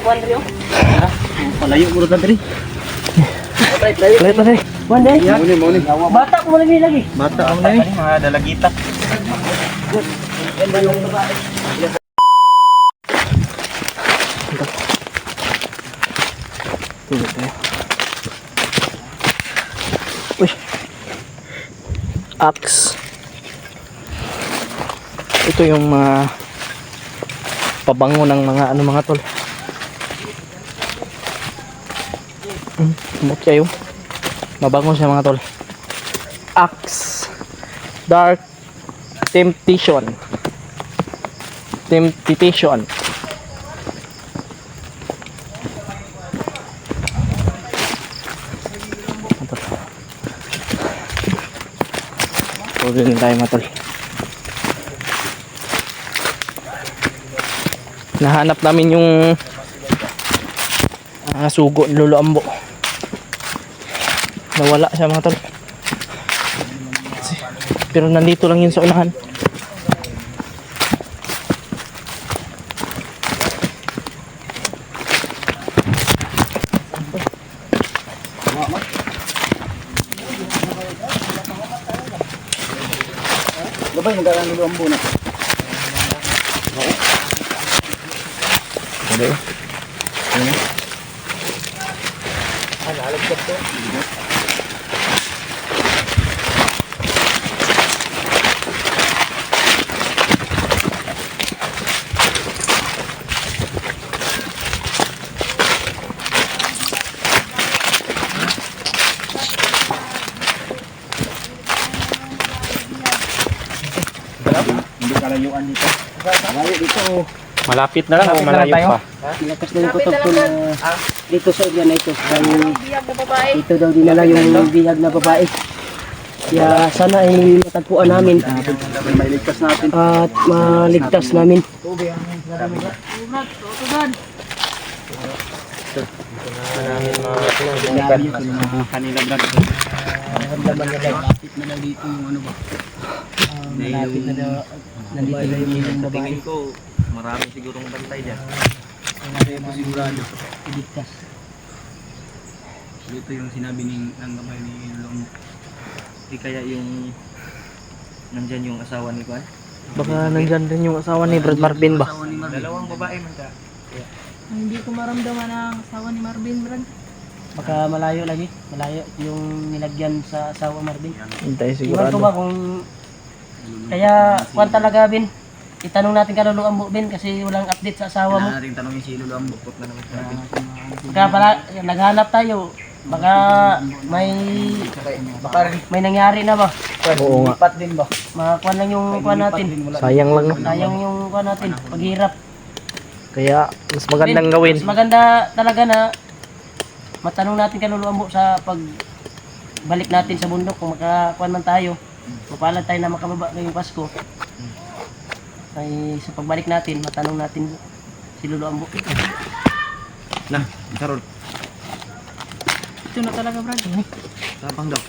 kuan diri. Palayo mo rin diri. Layo na. Kuan dai. Muni. Bata ko lagi. Bata ako na eh. Mga dalagita. Yan ba yung babae? Tulog tayo. Uy. Axe. Ito yung mga pabango ng mga tol. Mut kayo. Mabango siya mga tol. Axe. Dark Temptation. Temptation. Pwede din tayo matol. Nahanap namin yung sugo ng Lolo Ambo. Nawala siya mga tol. Pero nandito lang yun sa unahan. Gabay nagalang Lolo Ambo na. Ano? Alagkat to. Hindi kalayuan dito. Malayo dito. Malapit na lang o malayo pa? Lakas na yung kutob ko na dito sa area na ito. Ito daw dinala yung bihag na babae. Kaya sana ay matagpuan namin Mailigtas natin. at maligtas namin. Kanila brad. Lapit na lang dito yung ano ba? Malapit na daw nandito yung babae. Tingin ko marami sigurong bantay diyan. Kaya mo sigurado iligtas. Dito yung sinabi ng gabay ni Lolo. Di kaya yung nandyan yung asawa ni Juan? Baka nandyan din yung asawa ni Brad Marvin ba? Dalawang babae man ka. Hindi ko maramdaman ang asawa ni Marvin, Brad. Baka malayo lagi. Malayo yung nilagyan sa asawa Marvin. Hintay Iwan sigurado. ko ba kung kaya kuwan talaga Bin? Itanong natin ka Lolo Ambo Bin kasi walang update sa asawa mo. Kailangan natin tanongin si Lolo Ambo. Huwag na naman natin. Kaya pala naghanap tayo. Baka may nangyari na ba? Oo nga. Lipat din ba? Makakuha lang yung kuwan natin. Sayang lang no. Sayang yung kuwan natin. Paghirap. Kaya mas magandang Bin, gawin. Mas maganda talaga na matanong natin kay Lolo Ambo sa pagbalik natin sa bundok kung makakuan man tayo. Mapalad tayo na makababa ngayong Pasko. Ay sa pagbalik natin, matanong natin si Lolo Ambo. Na, karon. Ito na talaga, Brad. Tapang daw.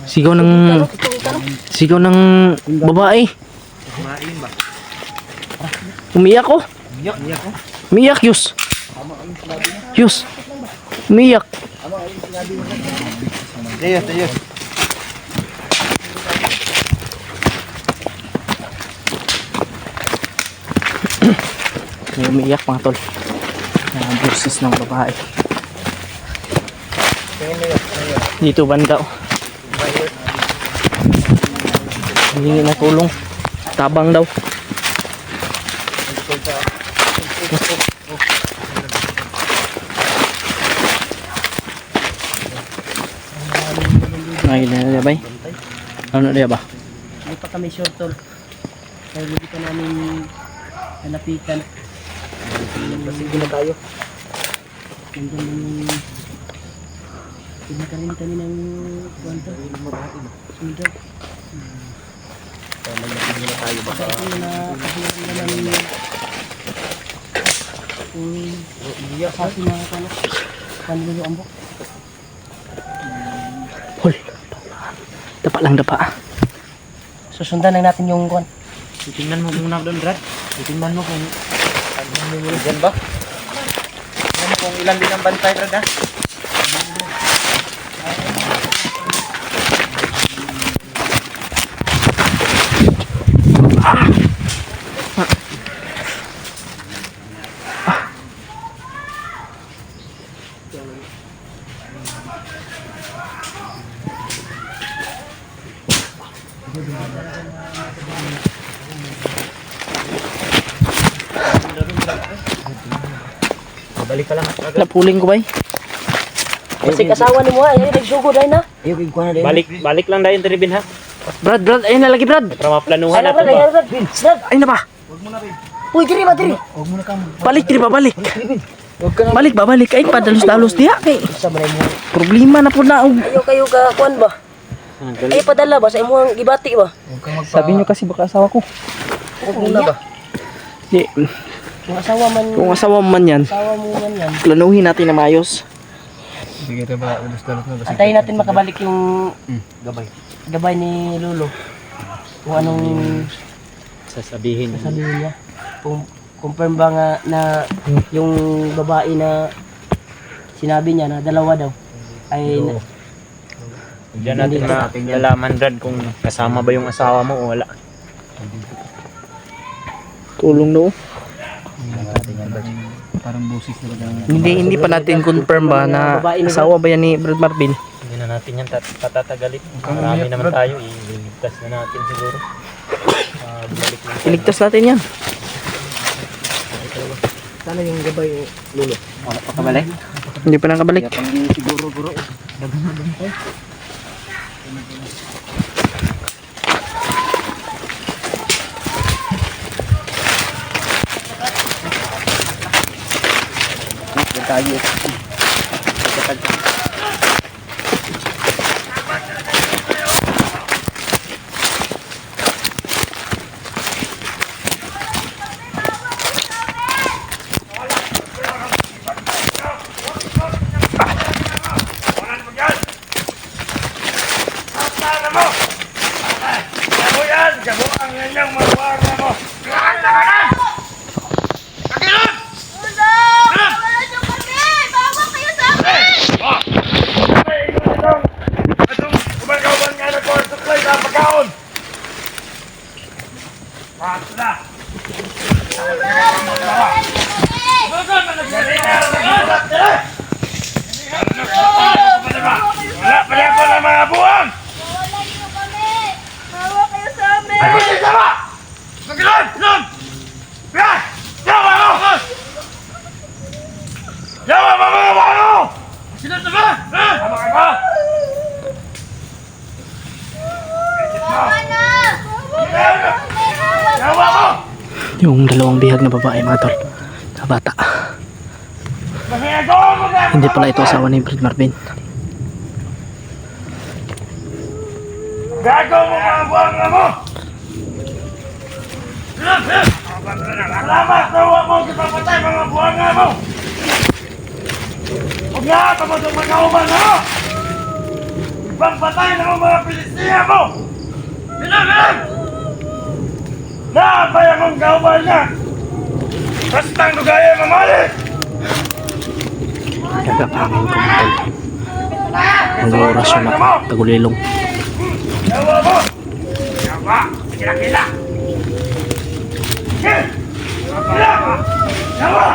Sigaw ng babae. Kumain ba? Umiyak ko. Iyak ko. Umiyak Yus. Yus. Umiyak. Ayos. Umiyak mga tol. Boses ng babae. Dito banda. Hindi na tulong. Tabang daw. Ngayon na dia bay. Ano dia ba? Hindi pa kami sure tol. Kaya hindi pa namin nalapitan. Sige na tayo. Nandiyan yung pinakarin kami ng kwento. Sundan. Sige na tayo baka. Ito na kahilan na namin kung sa ating mga kanak. Panilo Ambo. Hol. Dapa lang dapa. Susundan lang natin yung kwan. Titingnan mo muna doon, Brad. Titingnan mo kung ano Diyan ba? Ano kung ilan din ang bantay, Brad, ha? Balik ka lang. Napuling ko ba? Kasi kasawa ni mo ay nagsugod ay na. Balik lang dahil tribin, ha? Brad, ayun na lagi Brad. Para maplanuhan Ay na natin Brad, ba? ay Brad. Brad. Ayun na ba? Uy, diri ba diri? Balik, diri ba balik? Balik ba, balik. Ay, padalos-dalos diya. Kay, Sa man mo. problema na po na. Ayo kayo ka kuan ba? Ay padala ba sa imong gibati ba? Sabi nyo kasi baka asawa ko. Muna ba? Di, Kung asawa man, kung asawa mo man yan, asawa mo man yan. planuhin natin na maayos. Antayin natin makabalik yung gabay ni Lolo. Kung anong Sasabihin. sasabihin niya. Kung confirm ba nga na yung babae na sinabi niya na dalawa daw ay Diyan natin nalalaman, Brad, kung kasama ba yung asawa mo o wala. Tulong no. Hindi pa natin confirm ba na asawa ba yan ni Brad Marvin. Hindi na natin yan patatagalin. Marami naman tayo. Iligtas na natin siguro. Balik lang. Iligtas natin yan. sana yung gabay Lolo. Pakabalik? Hindi pa nakabalik. Tayo. Yung dalawang bihag na babae mga tol. Sa bata. Hindi pala ito asawa ni Brad Marvin. Gago mo mga buwanga mo! Salamat! Nawa mo kipapatay mga buwanga mo! Huwag nga! Kamadong mga uman mo! Ibang patay ng mga Pilisiya mo! Bilang! Naabay akong kauban niya! Bastang lugaya mamalik! Nagkapangin ko mga tol. Mag-orasyon na tagulilong. Yawa mo! Yawa! Kila-kila! Sige! Kila! Yawa!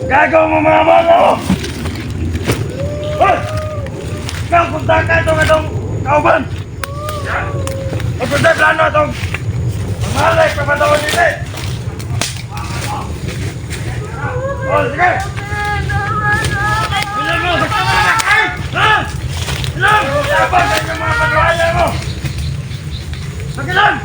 Gagaw mo mga mga mo! Hoy! Ikaw punta ka itong kauban! Magpunta plano itong mamalay kapatawan nila eh! Oh, sige! Bilang mo! Basta mo na kayo! Ha? Bilang! Dapat ang mga pagkawaya mo! Pagilan!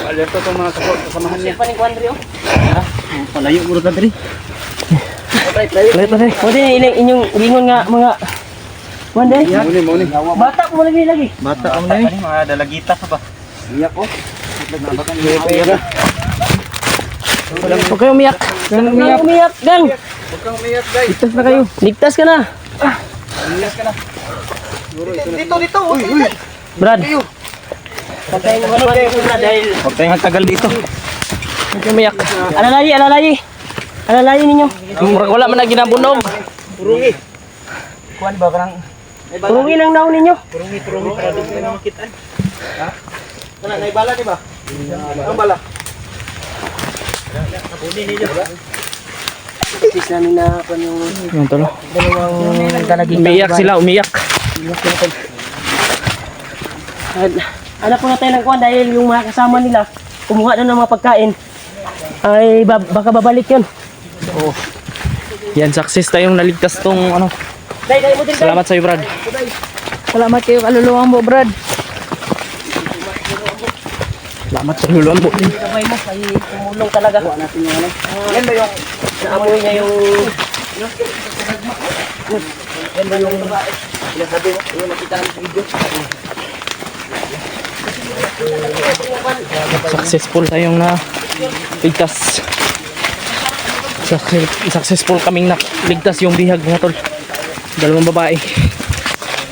Alerto itong mga kasamahan niya. Paning kuan diri oh. Palayo muro ka diri. Lalit na rin. O din ilang inyong gingon nga mga kuan day. Muni. Bata po lagi. Bata ang na eh. Mga dalagita pa ba? Huwag kayong umiyak. Huwag umiyak, gang. Ligtas na kayo. Ligtas ka na. Dito. Uy. Brad, Pagkain mo na dahil Huwag tayong tagal dito. huwag kayong umiyak. alalayi. Alalayi ninyo. Murag wala man na ginabunog. Kuan ba karang Turungin ang naon ninyo. turungi para dito na makitaan. Ha? Wala na ibala di ba? Ang bala. Sis namin na kung yung Yan tolo. dalawang dalagita. Umiyak sila, umiyak. Anak po natin ng kuhan dahil yung mga kasama nila kumuha na ng mga pagkain ay baka babalik yun. Yan, success tayong naligtas tong ano. Day mo din. Salamat sa iyo, Brad. Salamat kayo kaluluwang mo, Brad. Salamat sa luluan po. Sabay mo ay tumulong talaga. Kuha natin yung ano. Yan ba yung naamoy niya yung yan ba yung sinasabi mo? Yung nakita namin sa video. Successful tayong na ligtas. Successful kaming naligtas yung bihag mga tol. Dalawang babae.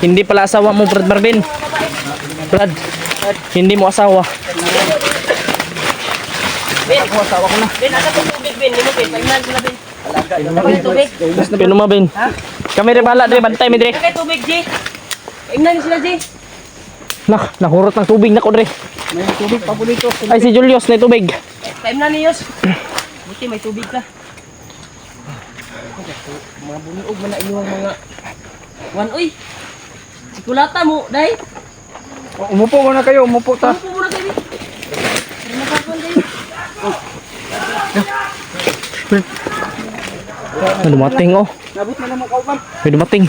Hindi pala asawa mo, Brad Marvin. Brad, hindi mo asawa. Ben, asawa ko na. Ben, asa po tubig, Ben. Hindi mo, Ben. Pahingan sila, Ben. Ako yung tubig. Pino Marvin. Kami rin bala, Dre. Bantay mi, Dre. Kaya tubig, G. Pahingan sila, G. Nahurot ng tubig na ko, Dre. May tubig pa po dito. Ay, si Julius na tubig. Time na niyos. Buti may tubig ka. Mga bunuog man na inyong mga uy. Sikulata mo, day. Umupo muna kayo, umupo ta. Upo muna kayo. Para makakuan kayo. Dumating, oh. Nabot na naman kauban. May dumating.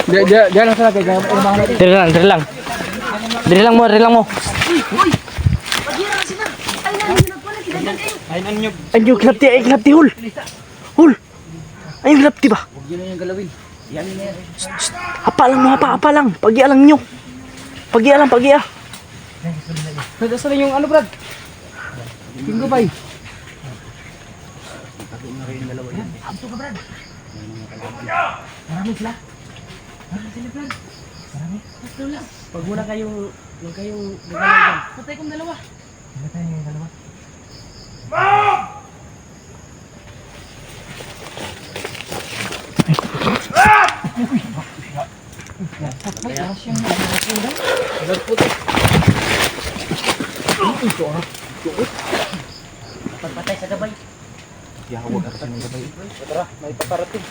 Diyan lang sila kaya umahan natin. Dire lang. Dire lang mo. Uy. Pagira sila. Ay na nagkuan kita kayo. Ay, yung klapti, hul. Hul. Ay, yung klapti ba? Huwag yun na yung galawin. Yan na yan. Hapa lang. Pag-iya lang nyo. Pag-iya. Nasa yung ano, Brad? Tinggo ba eh? Pag muna kayong gagalaw. Patay kong dalawa. Pagpatay sa gabay. Tara, may paparating.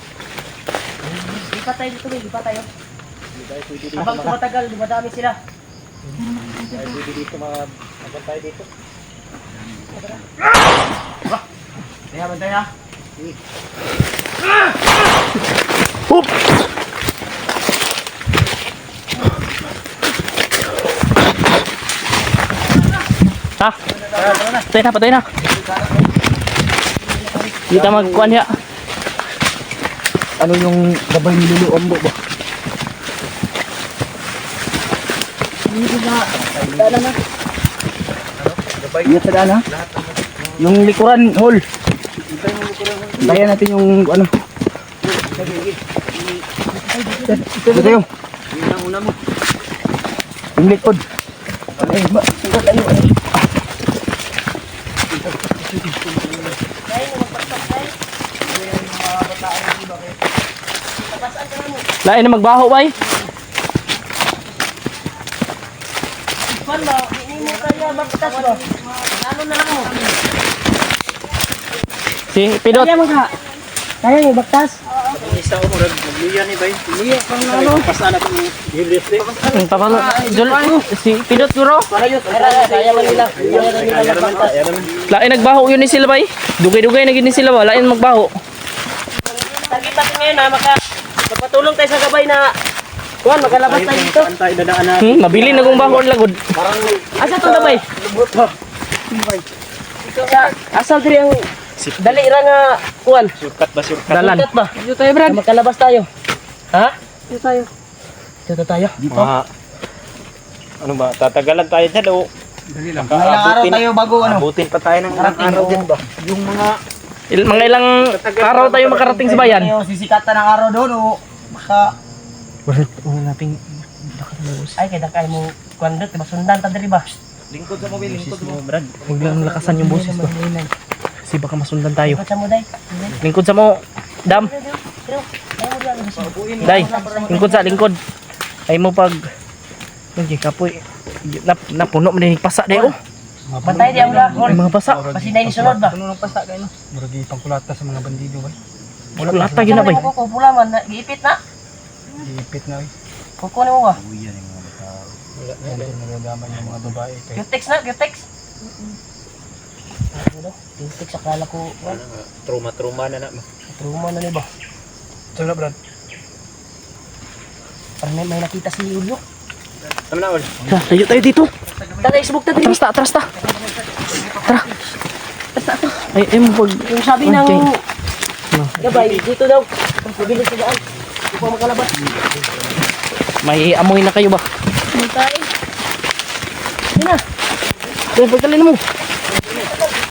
Ipatay dito, Ben. Ipatay. Habang tumatagal, dumadami sila. Pwede dito magantay dito. Kaya bantay ha. Hup! Ha? Patay na. Hindi ka magkuhan niya. Ano yung gabay niluluan mo ba? Iya sa daan ha? Yung likuran, hol. Bayan natin yung ano. Ito tayo. Yung likod. Ay, sungkat tayo. Lain na magbaho bay. Kuan ba? Hindi mo kaya bagtas ba? Ano na lang mo? Si Pidot. Kaya mo ka? Kaya mo bagtas? Isa ko murag nagliya ni bay. Liya pang ano? Pasana ko ni Julius de. Ang tapalo. Si Pidot guro. Kaya man nila. Kaya man nila bagtas. Lain nagbaho yun ni sila bay. Dugay-dugay na gid ni sila ba. Lain magbaho. Kita ngayon na magpatulong tayo sa gabay na kuan makalabas tayo dito. Antay dadaan na. Mabili na kung baho ang lagod. Asa tong gabay? Sa asaw diri ang dali ra nga kuan. Shortcut ba, shortcut? Dalan. Cut ba? Dito tayo, Brad. Makalabas tayo. Ha? Dito tayo. Dito tayo. Dito. Ano ba, tatagalan tayo dyan o? Ilang araw tayo bago ano? Abutin pa tayo ng ilang araw dyan ba? Yung mga Mga ilang araw tayo makarating sa bayan. tayo sisikatan ng araw doon o baka Wala nating Ay kay dakay mo kuan dito masundan ta diri ba? Lingkod sa mobile, lingkod mo. Brad. Huwag lang lakasan yung boses ko. Kasi baka masundan tayo. Ikot sa mo day. Lingkod sa mo. Dam. Day. Lingkod sa lingkod. Ay mo pag hindi kapoy. Napuno mo din pasa day oh. Bantay di ang lakon. Ay mga pasa. Kasi na sunod ba? puno ng pasta kayo no. Muragi pangkulata sa mga bandido ba. Wala ta yun na bay. Ko pula man giipit na. Ipit na eh. Kukunin mo ba? Wala na din nagagaman yung mga babae kay Cutex na, cutex. Cutex akala ko. Truma na na. Truma na ni ba? Tara Brad. Parang may nakita si Julio. Tama na, Ol. Tayo tayo dito. Tara, isbog ta diri. Atras ta. Tara. Ay mo pag Yung sabi ng Okay. gabay, dito daw. Mabilis sa daan. Hindi pa makalabas. may amoy na kayo ba? Dito tayo. Hindi na. Pagkalin mo.